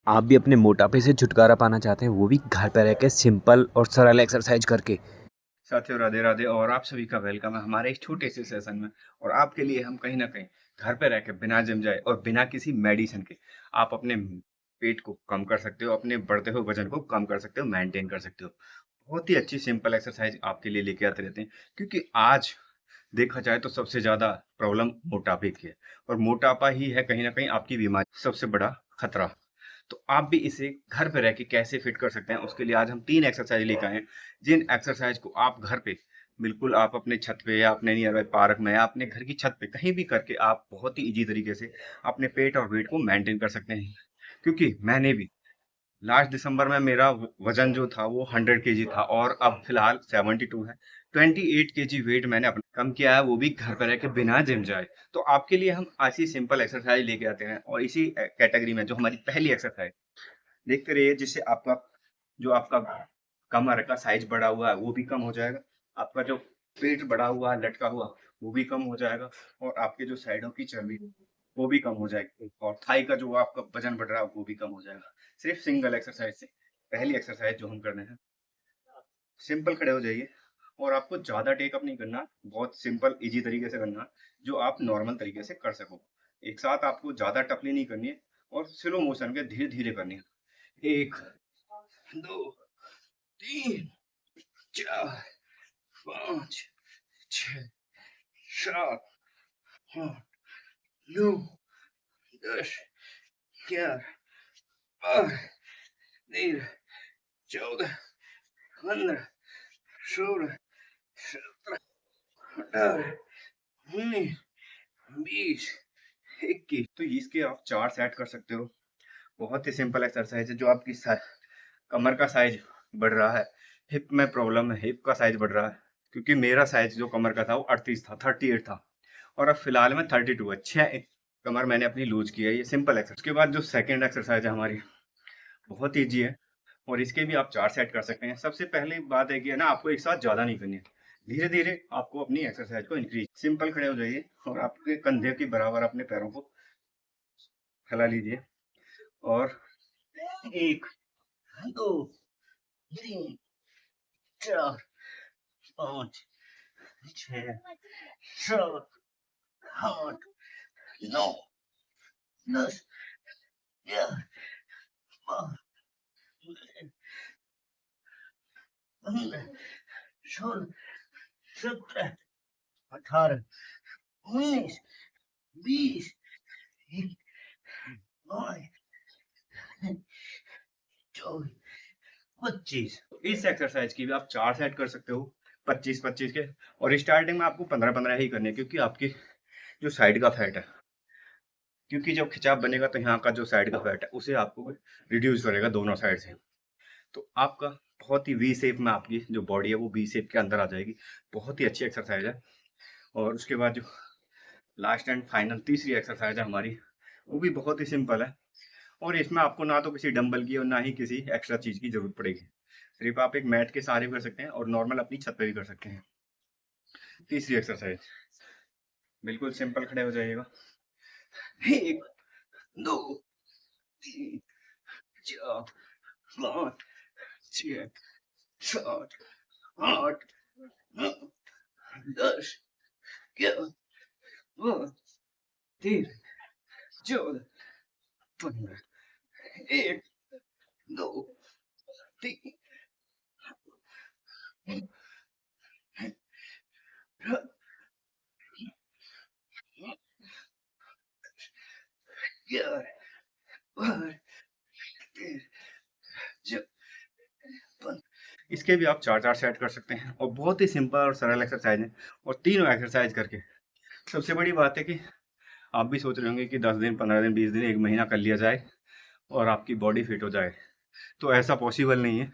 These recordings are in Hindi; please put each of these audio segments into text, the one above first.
आप भी अपने मोटापे से छुटकारा पाना चाहते हैं, वो भी घर पे रह के सिंपल और सरल एक्सरसाइज करके। साथियों राधे राधे और आप सभी का वेलकम है हमारे एक छोटे से सेशन में। और आपके लिए हम कहीं ना कहीं घर पे रह के बिना जिम जाए और बिना किसी मेडिसिन के आप अपने पेट को कम कर सकते हो, अपने बढ़ते हुए वजन को कम कर सकते हो, मेंटेन कर सकते हो। बहुत ही अच्छी सिंपल एक्सरसाइज आपके लिए लेके आते रहते हैं, क्योंकि आज देखा जाए तो सबसे ज्यादा प्रॉब्लम मोटापे की है। और मोटापा ही है कहीं ना कहीं आपकी बीमारी सबसे बड़ा खतरा। तो आप भी इसे घर पे रह के कैसे फिट कर सकते हैं, उसके लिए आज हम 3 एक्सरसाइज लेकर आए हैं। जिन एक्सरसाइज को आप घर पे बिल्कुल आप अपने छत पे या अपने नियर बाय पार्क में या अपने घर की छत पे कहीं भी करके आप बहुत ही इजी तरीके से अपने पेट और वेट को मेंटेन कर सकते हैं। क्योंकि मैंने भी लास्ट दिसंबर में मेरा वजन जो था वो 100 kg था और अब फिलहाल 72 है। 28 kg वेट मैंने अपना कम किया है, वो भी घर पर रह के बिना जिम जाए। तो आपके लिए हम ऐसी सिंपल एक्सरसाइज लेके आते हैं और इसी कैटेगरी में जो हमारी पहली एक्सरसाइज देखते रहिए, जिससे आपका जो आपका कमर का साइज बढ़ा हुआ है वो भी कम हो जाएगा, आपका जो पेट बढ़ा हुआ है लटका हुआ वो भी कम हो जाएगा, और आपके जो साइडों की चर्बी वो भी कम हो जाएगी, और थाई का जो आपका वजन बढ़ रहा है वो भी कम हो जाएगा, सिर्फ सिंगल एक्सरसाइज से। पहली एक्सरसाइज जो हम कर रहे हैं, सिंपल खड़े हो जाइए। और आपको ज्यादा टेकअप नहीं करना, बहुत सिंपल इजी तरीके से करना जो आप नॉर्मल तरीके से कर सको। एक साथ आपको ज्यादा टफली नहीं करनी है, और स्लो मोशन के धीरे धीरे करनी है। 1 2 3 4 5 6 7 8 9 10 11 12 13 14 15 16 17 18 19 20 21। तो इसके आप 4 सेट कर सकते हो। बहुत ही सिंपल एक्सरसाइज है जो आपकी कमर का साइज बढ़ रहा है, हिप में प्रॉब्लम है, हिप का साइज बढ़ रहा है। क्योंकि मेरा साइज जो कमर का था वो 38 था, 38 था, और अब फिलहाल में 32 है। 6 कमर मैंने अपनी लूज की है। ये सिंपल एक्सरसाइज। उसके बाद जो सेकंड एक्सरसाइज है हमारी, बहुत ईजी है, और इसके भी आप 4 सेट कर सकते हैं। सबसे पहले बात है कि है ना, आपको एक साथ ज्यादा नहीं करनी है, धीरे धीरे आपको अपनी एक्सरसाइज को इंक्रीज। सिंपल खड़े हो जाइए और आपके कंधे के बराबर अपने पैरों को फैला लीजिए। और 1 2 3 4 5 6 7 8 9 10 11 12 15 16 17 18 19 20 24 25। इस एक्सरसाइज की भी आप 4 सेट कर सकते हो, 25-25 के। और स्टार्टिंग में आपको 15-15 ही करने हैं, क्योंकि आपकी जो साइड का फैट है, क्योंकि जब खिंचाव बनेगा तो यहाँ का जो साइड का फैट है उसे आपको रिड्यूस करेगा दोनों साइड से। तो आपका बहुत ही वी शेप में आपकी जो बॉडी है वो वी शेप के अंदर आ जाएगी। बहुत ही अच्छी एक्सरसाइज है। और उसके बाद जो लास्ट एंड फाइनल तीसरी एक्सरसाइज है हमारी, वो भी बहुत ही सिंपल है। और इसमें आपको ना तो किसी डंबल की और ना ही किसी एक्स्ट्रा चीज की जरूरत पड़ेगी। सिर्फ आप एक मैट के सहारे भी कर सकते हैं और नॉर्मल अपनी छत पे भी कर सकते हैं। तीसरी एक्सरसाइज, बिल्कुल सिंपल खड़े हो जाइएगा। 1 2 3 4 5 6 7 8 9 10 11 12 13 14 15। 1 2 3 11 12 13। इसके भी आप 4-4 सेट कर सकते हैं, और बहुत ही सिंपल और सरल एक्सरसाइज है। और तीनों एक्सरसाइज करके सबसे बड़ी बात है कि आप भी सोच रहे होंगे कि 10 दिन, 15 दिन, 20 दिन, 1 महीना कर लिया जाए और आपकी बॉडी फिट हो जाए। तो ऐसा पॉसिबल नहीं है,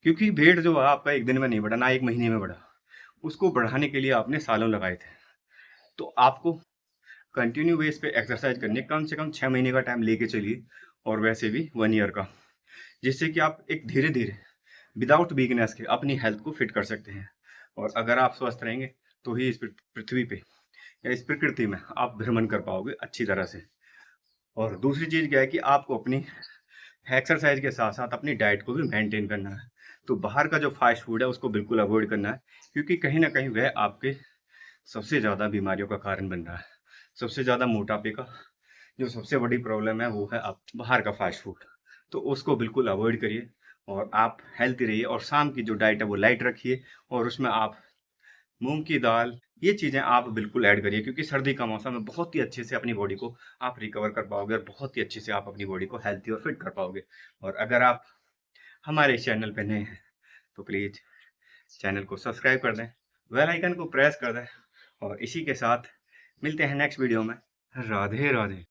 क्योंकि वेट जो है आपका एक दिन में नहीं बढ़ा, ना 1 महीने में बढ़ा। उसको बढ़ाने के लिए आपने सालों लगाए थे। तो आपको कंटिन्यू बेस पे एक्सरसाइज करनी है, कम से कम 6 महीने का टाइम लेके चलिए, और वैसे भी 1 ईयर का, जिससे कि आप एक धीरे धीरे विदाउट वीकनेस के अपनी हेल्थ को फिट कर सकते हैं। और अगर आप स्वस्थ रहेंगे तो ही इस पृथ्वी पे या इस प्रकृति में आप भ्रमण कर पाओगे अच्छी तरह से। और दूसरी चीज क्या है कि आपको अपनी एक्सरसाइज के साथ साथ अपनी डाइट को भी मेंटेन करना है। तो बाहर का जो फास्ट फूड है उसको बिल्कुल अवॉइड करना है, क्योंकि कहीं ना कहीं वह आपके सबसे ज़्यादा बीमारियों का कारण बन रहा है। सबसे ज़्यादा मोटापे का जो सबसे बड़ी प्रॉब्लम है वो है आप बाहर का फास्ट फूड। तो उसको बिल्कुल अवॉइड करिए और आप हेल्थी रहिए, और शाम की जो डाइट है वो लाइट रखिए, और उसमें आप मूँग की दाल, ये चीज़ें आप बिल्कुल ऐड करिए, क्योंकि सर्दी का मौसम है, बहुत ही अच्छे से अपनी बॉडी को आप रिकवर कर पाओगे और बहुत ही अच्छे से आप अपनी बॉडी को हेल्थी और फिट कर पाओगे। और अगर आप हमारे इस चैनल पे नए हैं, तो प्लीज़ चैनल को सब्सक्राइब कर दें, बेल आइकन को प्रेस कर दें, और इसी के साथ मिलते हैं नेक्स्ट वीडियो में। राधे राधे।